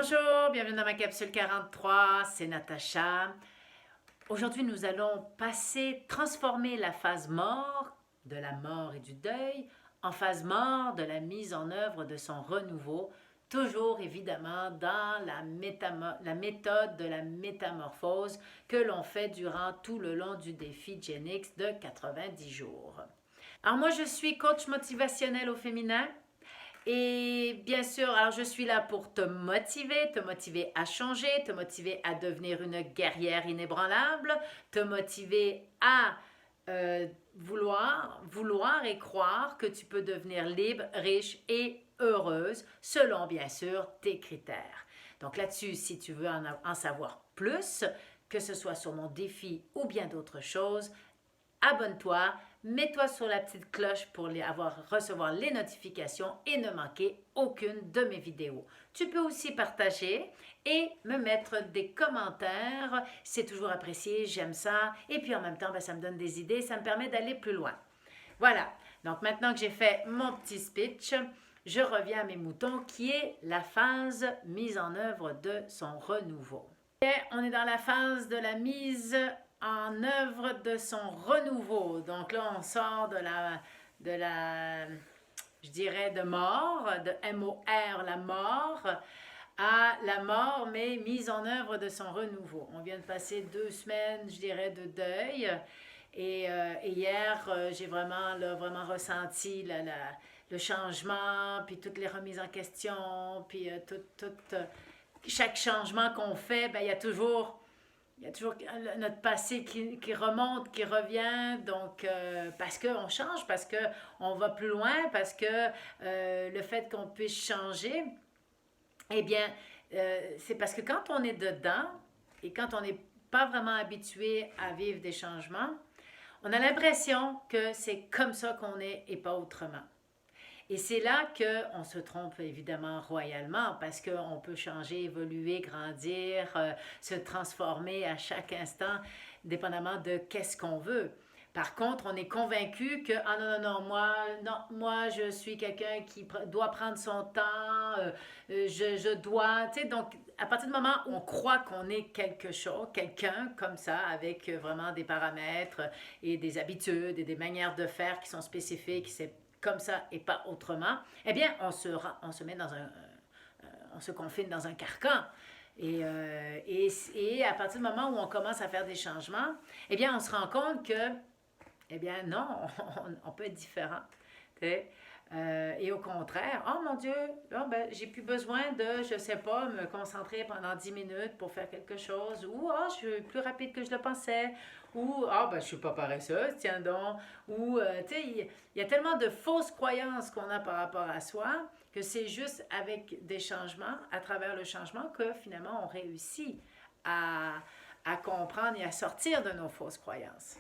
Bonjour, bienvenue dans ma capsule 43, c'est Natacha. Aujourd'hui, nous allons transformer la phase mort, de la mort et du deuil, en phase mort de la mise en œuvre de son renouveau, toujours évidemment dans la méthode de la métamorphose que l'on fait durant tout le long du défi Gen X de 90 jours. Alors moi, je suis coach motivationnel au féminin. Et bien sûr, alors je suis là pour te motiver à changer, te motiver à devenir une guerrière inébranlable, te motiver à vouloir et croire que tu peux devenir libre, riche et heureuse selon bien sûr tes critères. Donc là-dessus, si tu veux en savoir plus, que ce soit sur mon défi ou bien d'autres choses, abonne-toi, mets-toi sur la petite cloche pour recevoir les notifications et ne manquer aucune de mes vidéos. Tu peux aussi partager et me mettre des commentaires. C'est toujours apprécié, j'aime ça. Et puis en même temps, ça me donne des idées, ça me permet d'aller plus loin. Voilà, donc maintenant que j'ai fait mon petit speech, je reviens à mes moutons qui est la phase mise en œuvre de son renouveau. Et on est dans la phase de la mise en œuvre de son renouveau. Donc là, on sort je dirais, de mort, de M-O-R, la mort, à la mort, mais mise en œuvre de son renouveau. On vient de passer 2 semaines, je dirais, de deuil. Et hier, j'ai vraiment ressenti le changement, puis toutes les remises en question, puis chaque changement qu'on fait, il y a toujours notre passé qui remonte, qui revient, donc parce qu'on change, parce qu'on va plus loin, parce que le fait qu'on puisse changer, eh bien, c'est parce que quand on est dedans et quand on n'est pas vraiment habitué à vivre des changements, on a l'impression que c'est comme ça qu'on est et pas autrement. Et c'est là qu'on se trompe évidemment royalement parce qu'on peut changer, évoluer, grandir, se transformer à chaque instant, dépendamment de qu'est-ce qu'on veut. Par contre, on est convaincu que « Ah non, moi je suis quelqu'un qui doit prendre son temps, je dois... » Tu sais, donc à partir du moment où on croit qu'on est quelque chose, quelqu'un comme ça, avec vraiment des paramètres et des habitudes et des manières de faire qui sont spécifiques, c'est comme ça et pas autrement, eh bien, on se met on se confine dans un carcan. Et à partir du moment où on commence à faire des changements, eh bien, on se rend compte que, eh bien, non, on peut être différent. Et au contraire, oh mon Dieu, là, j'ai plus besoin de, je sais pas, me concentrer pendant 10 minutes pour faire quelque chose, ou oh, je suis plus rapide que je le pensais, ou ah, je suis pas paresseuse, tiens donc, ou tu sais, il y a tellement de fausses croyances qu'on a par rapport à soi que c'est juste avec des changements, à travers le changement, que finalement on réussit à comprendre et à sortir de nos fausses croyances.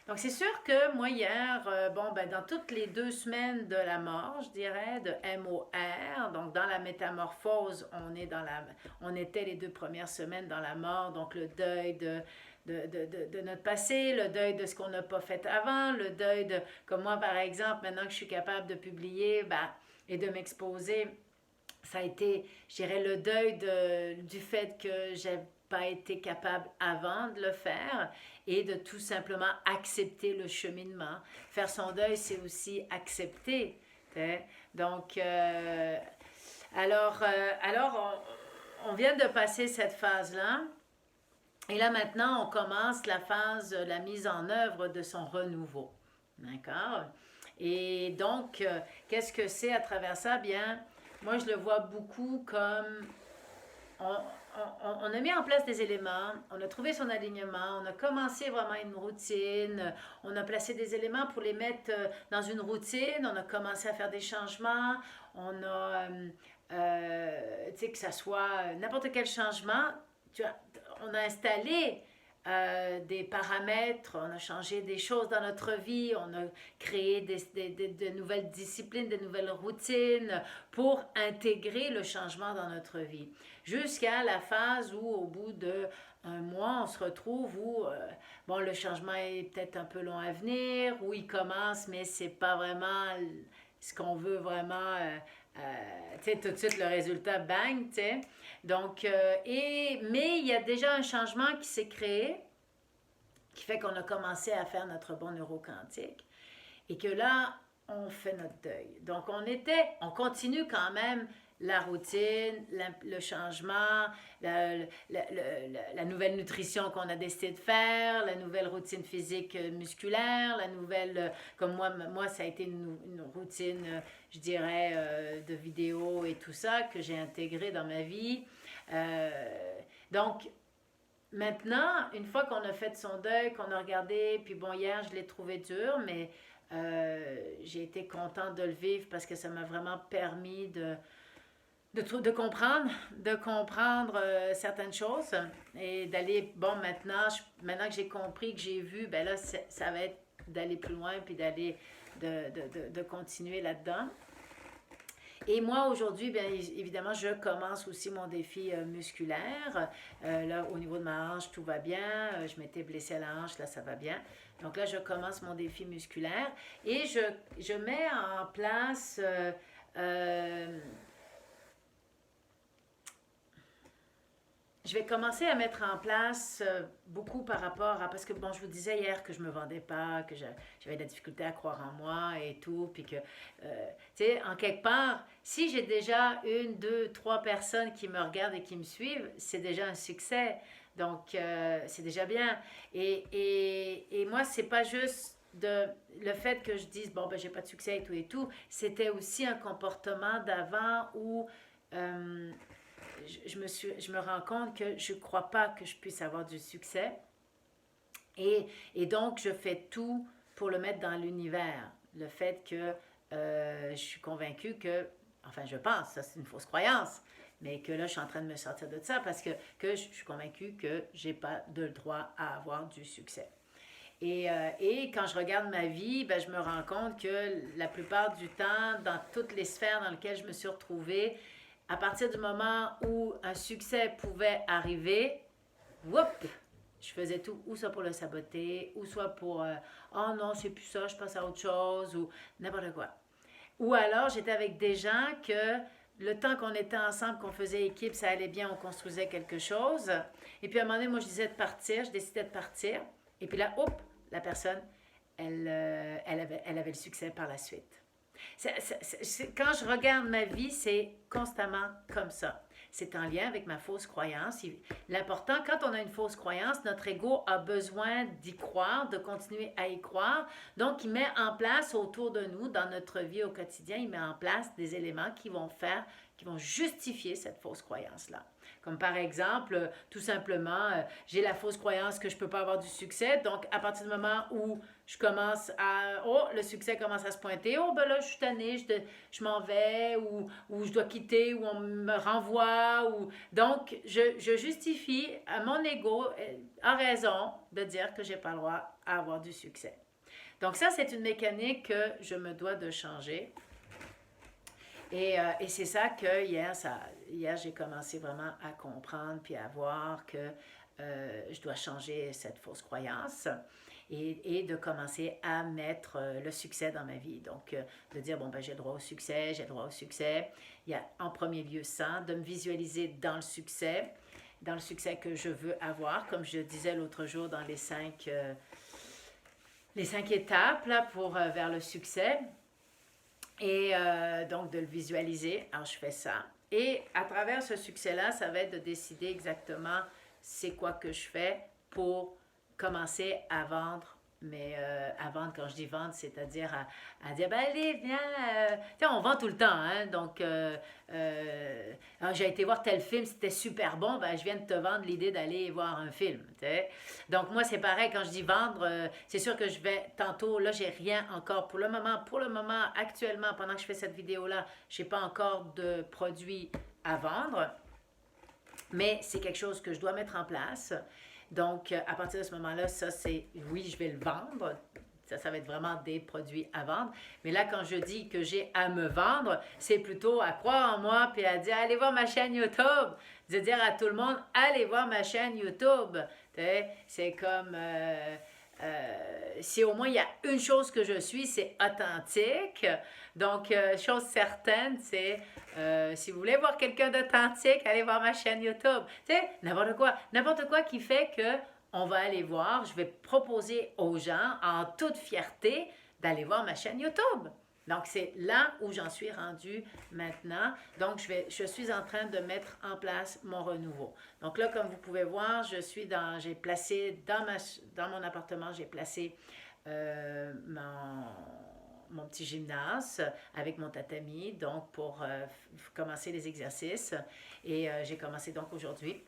Donc, c'est sûr que moi, hier, dans toutes les 2 semaines de la mort, je dirais, de M-O-R, donc dans la métamorphose, on était les 2 premières semaines dans la mort, donc le deuil de notre passé, le deuil de ce qu'on n'a pas fait avant, le deuil de, comme moi, par exemple, maintenant que je suis capable de publier et de m'exposer, ça a été, je dirais, le deuil du fait que j'ai pas été capable avant de le faire et de tout simplement accepter le cheminement. Faire son deuil, c'est aussi accepter. Donc, on vient de passer cette phase-là. Et là, maintenant, on commence la phase de la mise en œuvre de son renouveau. D'accord? Et donc, qu'est-ce que c'est à travers ça? Bien, moi, je le vois beaucoup comme on a mis en place des éléments, on a trouvé son alignement, on a commencé vraiment une routine, on a placé des éléments pour les mettre dans une routine, on a commencé à faire des changements, on a, tu sais, que ça soit n'importe quel changement, on a installé des paramètres, on a changé des choses dans notre vie, on a créé de nouvelles disciplines, de nouvelles routines pour intégrer le changement dans notre vie. Jusqu'à la phase où, au bout d'un mois, on se retrouve où le changement est peut-être un peu long à venir, où il commence, mais c'est pas vraiment ce qu'on veut vraiment tu sais, tout de suite le résultat, bang, tu sais. Donc, mais il y a déjà un changement qui s'est créé, qui fait qu'on a commencé à faire notre bon neuroquantique et que là, on fait notre deuil. Donc, on continue quand même la routine, le changement, la nouvelle nutrition qu'on a décidé de faire, la nouvelle routine physique musculaire, la nouvelle, comme moi ça a été une routine, je dirais, de vidéo et tout ça que j'ai intégré dans ma vie. Donc, maintenant, une fois qu'on a fait son deuil, qu'on a regardé, puis bon, hier, je l'ai trouvé dur, mais j'ai été contente de le vivre parce que ça m'a vraiment permis de comprendre certaines choses et d'aller, bon, maintenant que j'ai compris, que j'ai vu, ben là, ça va être d'aller plus loin, puis de continuer là-dedans. Et moi, aujourd'hui, bien évidemment, je commence aussi mon défi musculaire. Là, au niveau de ma hanche, tout va bien. Je m'étais blessée à la hanche, là, ça va bien. Donc là, je commence mon défi musculaire et je mets en place... je vais commencer à mettre en place beaucoup par rapport à... Parce que, bon, je vous disais hier que je me vendais pas, que j'avais de la difficulté à croire en moi et tout, puis que, tu sais, en quelque part, si j'ai déjà une, deux, trois personnes qui me regardent et qui me suivent, c'est déjà un succès. Donc, c'est déjà bien. Et moi, c'est pas juste le fait que je dise, bon, ben, j'ai pas de succès et tout, c'était aussi un comportement d'avant où... je me rends compte que je ne crois pas que je puisse avoir du succès. Et donc, je fais tout pour le mettre dans l'univers. Le fait que je suis convaincue que, enfin, je pense, ça c'est une fausse croyance, mais que là, je suis en train de me sortir de ça parce que je suis convaincue que je n'ai pas de droit à avoir du succès. Et quand je regarde ma vie, ben, je me rends compte que la plupart du temps, dans toutes les sphères dans lesquelles je me suis retrouvée, à partir du moment où un succès pouvait arriver, whoop, je faisais tout, ou soit pour le saboter, ou soit pour oh non, c'est plus ça, je passe à autre chose, ou n'importe quoi. Ou alors, j'étais avec des gens que le temps qu'on était ensemble, qu'on faisait équipe, ça allait bien, on construisait quelque chose. Et puis à un moment donné, moi, je décidais de partir. Et puis là, hop, la personne, elle avait le succès par la suite. Quand je regarde ma vie, c'est constamment comme ça. C'est en lien avec ma fausse croyance. L'important, quand on a une fausse croyance, notre ego a besoin d'y croire, de continuer à y croire. Donc, il met en place autour de nous, dans notre vie au quotidien, il met en place des éléments qui vont justifier cette fausse croyance-là. Comme par exemple, tout simplement, j'ai la fausse croyance que je ne peux pas avoir du succès. Donc, à partir du moment où je commence à... Oh, le succès commence à se pointer. Oh, ben là, je suis tannée, je m'en vais, ou je dois quitter, ou on me renvoie. Donc, je justifie à mon ego, a raison de dire que je n'ai pas le droit à avoir du succès. Donc, ça, c'est une mécanique que je me dois de changer. Et c'est ça que hier, j'ai commencé vraiment à comprendre puis à voir que je dois changer cette fausse croyance et de commencer à mettre le succès dans ma vie. Donc, de dire, bon, ben, j'ai le droit au succès, j'ai le droit au succès. Il y a en premier lieu ça, de me visualiser dans le succès que je veux avoir, comme je disais l'autre jour dans les 5 étapes là, vers le succès. Et donc de le visualiser. Alors je fais ça. Et à travers ce succès-là, ça va être de décider exactement c'est quoi que je fais pour commencer à vendre. Mais à vendre, quand je dis vendre, c'est-à-dire à dire, ben allez, viens. Tu sais, on vend tout le temps, hein. Donc, j'ai été voir tel film, c'était super bon, ben je viens de te vendre l'idée d'aller voir un film. Tu sais. Donc, moi, c'est pareil, quand je dis vendre, c'est sûr que je vais tantôt, là, j'ai rien encore. Pour le moment, actuellement, pendant que je fais cette vidéo-là, je n'ai pas encore de produit à vendre. Mais c'est quelque chose que je dois mettre en place. Donc, à partir de ce moment-là, ça, c'est, oui, je vais le vendre. Ça va être vraiment des produits à vendre. Mais là, quand je dis que j'ai à me vendre, c'est plutôt à croire en moi puis à dire, allez voir ma chaîne YouTube. De dire à tout le monde, allez voir ma chaîne YouTube. C'est comme, si au moins il y a une chose que je suis, c'est authentique. Donc, chose certaine, c'est si vous voulez voir quelqu'un d'authentique, allez voir ma chaîne YouTube. Tu sais, n'importe quoi qui fait que on va aller voir. Je vais proposer aux gens, en toute fierté, d'aller voir ma chaîne YouTube. Donc, c'est là où j'en suis rendue maintenant. Donc, je suis en train de mettre en place mon renouveau. Donc là, comme vous pouvez voir, j'ai placé dans mon appartement, j'ai placé mon petit gymnase avec mon tatami, donc pour commencer les exercices. Et j'ai commencé donc aujourd'hui.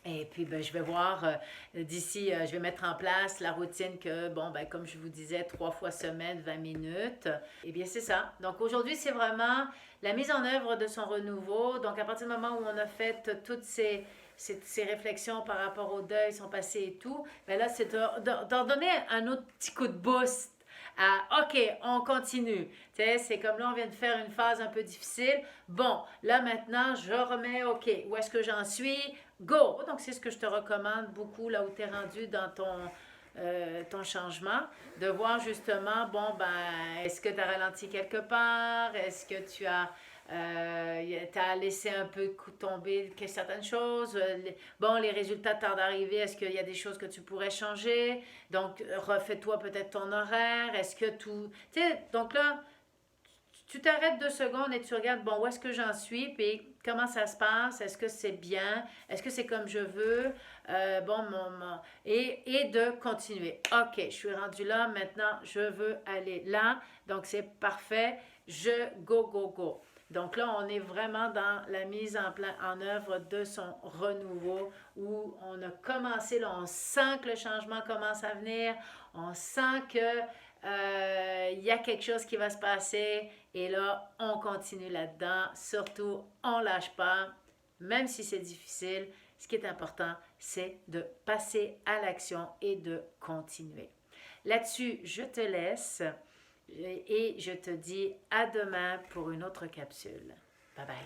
Et puis, ben, je vais voir d'ici, je vais mettre en place la routine que, bon, ben, comme je vous disais, 3 fois semaine, 20 minutes. Eh bien, c'est ça. Donc, aujourd'hui, c'est vraiment la mise en œuvre de son renouveau. Donc, à partir du moment où on a fait toutes ces réflexions par rapport au deuil, son passé et tout, ben là, c'est de donner un autre petit coup de boost. OK, on continue. Tu sais, c'est comme là, on vient de faire une phase un peu difficile. Bon, là maintenant, je remets, OK, où est-ce que j'en suis? Go! Donc, c'est ce que je te recommande beaucoup là où tu es rendu dans ton changement, de voir justement, bon, ben, est-ce que tu as ralenti quelque part? Est-ce que tu as laissé un peu tomber certaines choses? Bon, les résultats tardent d'arriver. Est-ce qu'il y a des choses que tu pourrais changer? Donc, refais-toi peut-être ton horaire. Est-ce que tout... Tu sais, donc là, tu t'arrêtes 2 secondes et tu regardes, bon, où est-ce que j'en suis, puis comment ça se passe, est-ce que c'est bien, est-ce que c'est comme je veux, bon, et de continuer. OK, je suis rendu là, maintenant, je veux aller là, donc c'est parfait, go, go, go. Donc là, on est vraiment dans la mise en œuvre de son renouveau où on a commencé, là, on sent que le changement commence à venir, on sent que il y a quelque chose qui va se passer et là, on continue là-dedans. Surtout, on ne lâche pas, même si c'est difficile. Ce qui est important, c'est de passer à l'action et de continuer. Là-dessus, je te laisse et je te dis à demain pour une autre capsule. Bye bye.